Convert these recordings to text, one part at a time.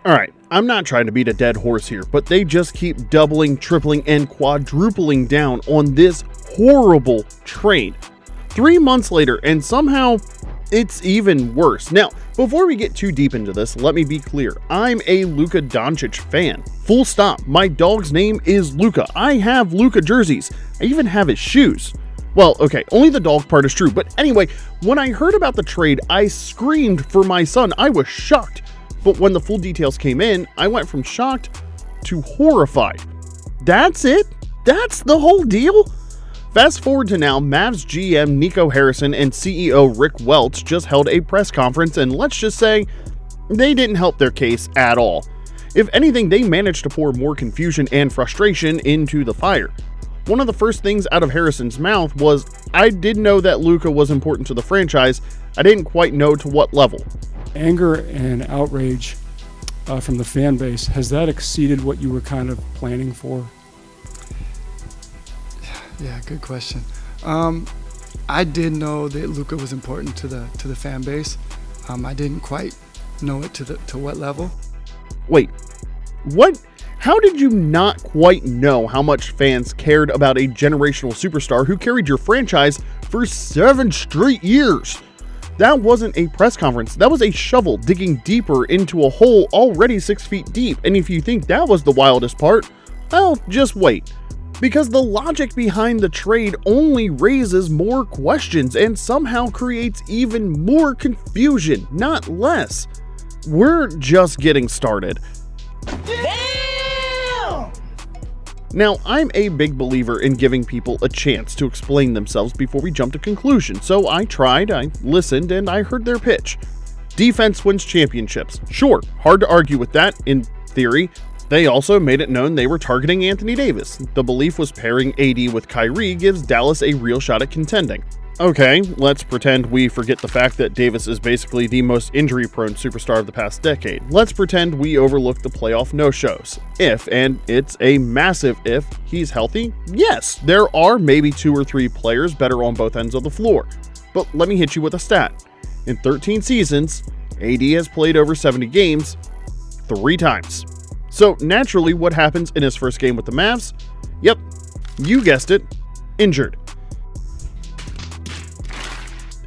Alright, I'm not trying to beat a dead horse here, but they just keep doubling, tripling, and quadrupling down on this horrible trade. 3 months later, and somehow it's even worse. Now, before we get too deep into this, let me be clear. I'm a Luka Doncic fan. Full stop. My dog's name is Luka. I have Luka jerseys. I even have his shoes. Well, okay, only the dog part is true. But anyway, when I heard about the trade, I screamed for my son. I was shocked. But when the full details came in, I went from shocked to horrified. That's it? That's the whole deal? Fast forward to now, Mavs GM Nico Harrison and CEO Rick Welch just held a press conference, and let's just say, they didn't help their case at all. If anything, they managed to pour more confusion and frustration into the fire. One of the first things out of Harrison's mouth was, "I did know that Luka was important to the franchise. I didn't quite know to what level." Anger and outrage from the fan base, has that exceeded what you were kind of planning for? Yeah, good question. I did know that Luka was important to the fan base. I didn't quite know it to what level. Wait, what? How did you not quite know how much fans cared about a generational superstar who carried your franchise for 7 straight years? That wasn't a press conference. That was a shovel digging deeper into a hole already 6 feet deep. And if you think that was the wildest part, well, just wait. Because the logic behind the trade only raises more questions and somehow creates even more confusion, not less. We're just getting started. Now, I'm a big believer in giving people a chance to explain themselves before we jump to conclusions, so I tried, I listened, and I heard their pitch. Defense wins championships. Sure, hard to argue with that, in theory. They also made it known they were targeting Anthony Davis. The belief was pairing AD with Kyrie gives Dallas a real shot at contending. Okay, let's pretend we forget the fact that Davis is basically the most injury-prone superstar of the past decade. Let's pretend we overlook the playoff no-shows. If, and it's a massive if, he's healthy, yes, there are maybe 2 or 3 players better on both ends of the floor. But let me hit you with a stat. In 13 seasons, AD has played over 70 games 3 times. So naturally, what happens in his first game with the Mavs? Yep, you guessed it, injured.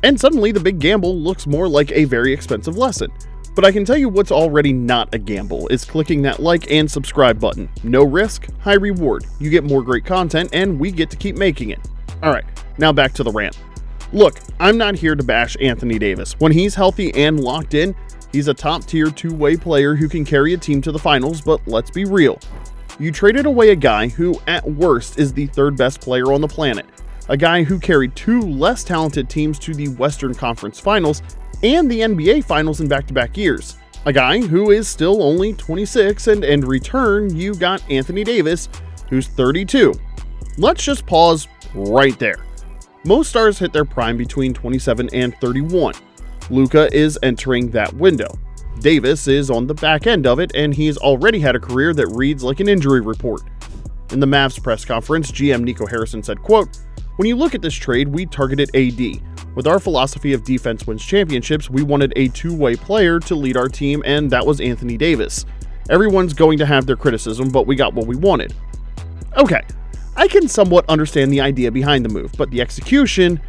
And suddenly the big gamble looks more like a very expensive lesson. But I can tell you what's already not a gamble is clicking that like and subscribe button. No risk, high reward. You get more great content and we get to keep making it. Alright, now back to the rant. Look, I'm not here to bash Anthony Davis. When he's healthy and locked in, he's a top tier 2-way player who can carry a team to the finals, but let's be real. You traded away a guy who at worst is the 3rd best player on the planet. A guy who carried 2 less talented teams to the Western Conference Finals and the NBA Finals in back-to-back years. A guy who is still only 26, and in return, you got Anthony Davis, who's 32. Let's just pause right there. Most stars hit their prime between 27 and 31. Luka is entering that window. Davis is on the back end of it, and he's already had a career that reads like an injury report. In the Mavs press conference, GM Nico Harrison said, quote, "When you look at this trade, we targeted AD. With our philosophy of defense wins championships, we wanted a 2-way player to lead our team, and that was Anthony Davis. Everyone's going to have their criticism, but we got what we wanted." Okay, I can somewhat understand the idea behind the move, but the execution,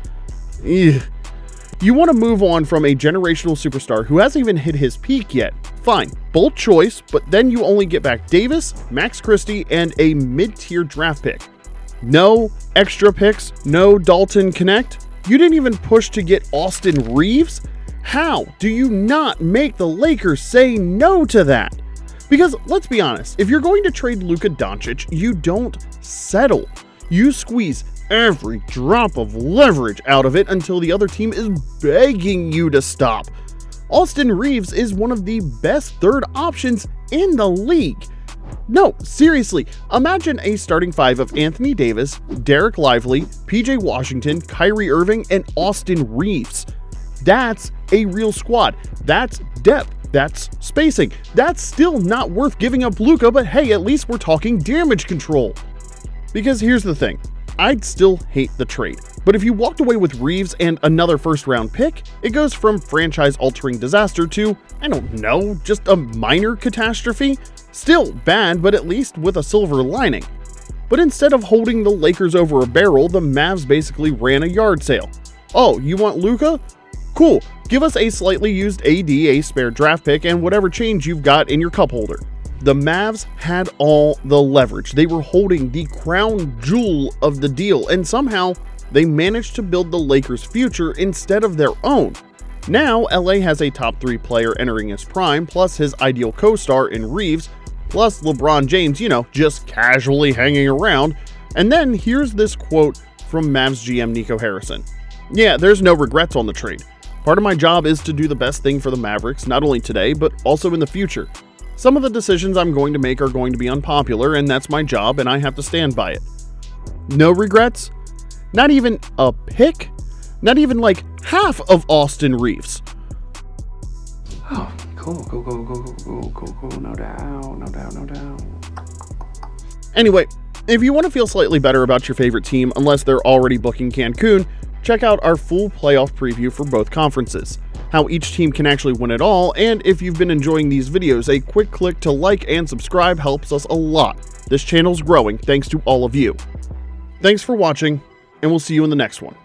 You want to move on from a generational superstar who hasn't even hit his peak yet. Fine, bold choice, but then you only get back Davis, Max Christie, and a mid-tier draft pick. No extra picks, no Dalton Connect. You didn't even push to get Austin Reeves? How do you not make the Lakers say no to that? Because let's be honest, if you're going to trade Luka Doncic, you don't settle. You squeeze every drop of leverage out of it until the other team is begging you to stop. Austin Reeves is one of the best 3rd options in the league. No, seriously, imagine a starting 5 of Anthony Davis, Derek Lively, PJ Washington, Kyrie Irving, and Austin Reeves. That's a real squad. That's depth. That's spacing. That's still not worth giving up Luka, but hey, at least we're talking damage control. Because here's the thing. I'd still hate the trade. But if you walked away with Reeves and another first-round pick, it goes from franchise-altering disaster to, I don't know, just a minor catastrophe? Still bad, but at least with a silver lining. But instead of holding the Lakers over a barrel, the Mavs basically ran a yard sale. Oh, you want Luka? Cool, give us a slightly used AD, a spare draft pick, and whatever change you've got in your cup holder. The Mavs had all the leverage. They were holding the crown jewel of the deal, and somehow they managed to build the Lakers' future instead of their own. Now, LA has a top 3 player entering his prime, plus his ideal co-star in Reeves, plus LeBron James, just casually hanging around. And then here's this quote from Mavs GM Nico Harrison. Yeah, there's no regrets on the trade. Part of my job is to do the best thing for the Mavericks, not only today, but also in the future. Some of the decisions I'm going to make are going to be unpopular, and that's my job, and I have to stand by it. No regrets? Not even a pick? Not even like half of Austin Reeves. Oh, cool, no doubt. Anyway, if you want to feel slightly better about your favorite team, unless they're already booking Cancun, check out our full playoff preview for both conferences, how each team can actually win it all, and if you've been enjoying these videos, a quick click to like and subscribe helps us a lot. This channel's growing thanks to all of you. Thanks for watching, and we'll see you in the next one.